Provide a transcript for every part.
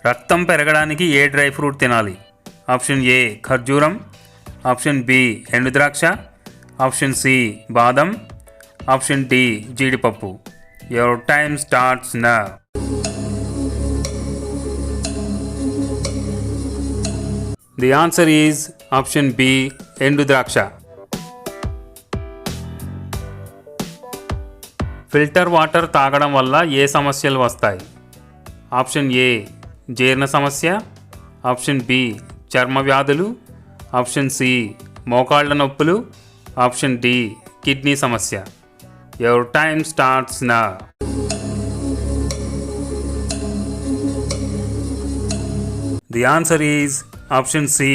రక్తం పెరగడానికి ఏ డ్రై ఫ్రూట్ తినాలి? ఆప్షన్ ఏ ఖర్జూరం, ఆప్షన్ బి ఎండుద్రాక్ష, ఆప్షన్ సి బాదం, ఆప్షన్ డి జీడిపప్పు. Your time starts now. The answer is option B ఎండుద్రాక్ష. ఫిల్టర్ వాటర్ తాగడం వల్ల ఏ సమస్యలు వస్తాయి? ఆప్షన్ ఏ జీర్ణ సమస్య, ఆప్షన్ బి చర్మ వ్యాధులు, ఆప్షన్ సి మోకాళ్ళ నొప్పులు, ఆప్షన్ డి కిడ్నీ సమస్య. Your time starts now. The answer is option C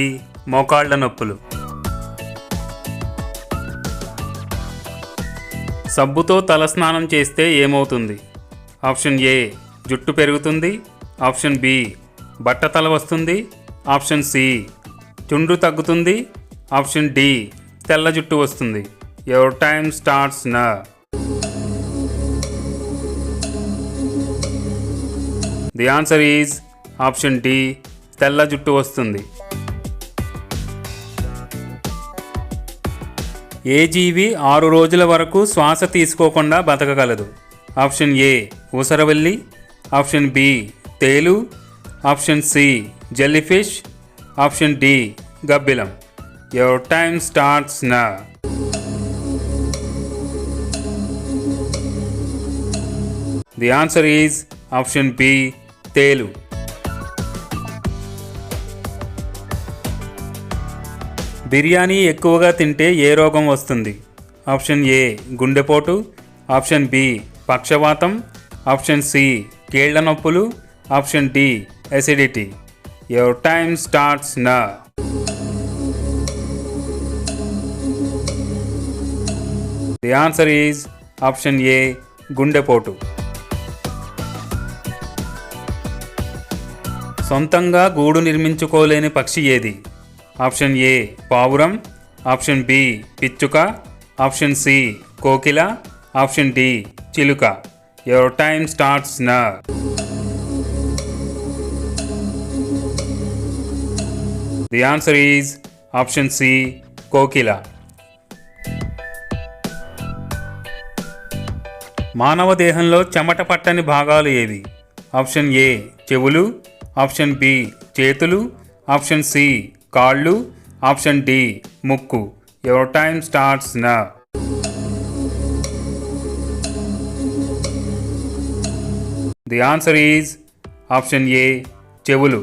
మోకాళ్ళ నొప్పులు. సబ్బుతో తలస్నానం చేస్తే ఏమవుతుంది? ఆప్షన్ ఏ జుట్టు పెరుగుతుంది, ఆప్షన్ బి బట్టతల వస్తుంది, ఆప్షన్ సి చుండ్రు తగ్గుతుంది, ఆప్షన్ డి తెల్ల జుట్టు వస్తుంది. Your time starts now. The answer is option D తెల్ల జుట్టు వస్తుంది. ఏ జీవి 6 రోజుల వరకు శ్వాస తీసుకోకుండా బతకగలదు? ఆప్షన్ ఏ ఊసరవెల్లి, ఆప్షన్ బి తేలు, option C jellyfish, option D గబ్బిలం. Your time starts now. The answer is option B తేలు. బిర్యానీ ఎక్కువగా తింటే ఏ రోగం వస్తుంది? ఆప్షన్ ఏ గుండెపోటు, ఆప్షన్ బి పక్షవాతం, ఆప్షన్ సి కీళ్ల నొప్పులు, option D acidity. Your time starts now. The answer is option A గుండెపోటు. సొంతంగా గూడు నిర్మించుకోలేని పక్షి ఏది? ఆప్షన్ ఏ పావురం, ఆప్షన్ బి పిచ్చుక, ఆప్షన్ సి కోకిల, ఆప్షన్ డి చిలుక. Your time starts now. The answer is option C కోకిల. మానవ దేహంలో చెమట పట్టని భాగాలు ఏవి? ఆప్షన్ ఏ చెవులు, ఆప్షన్ బి చేతులు, ఆప్షన్ సి కాళ్ళు, ఆప్షన్ డి ముక్కు. Your time starts now. The answer is option ఏ చెవులు.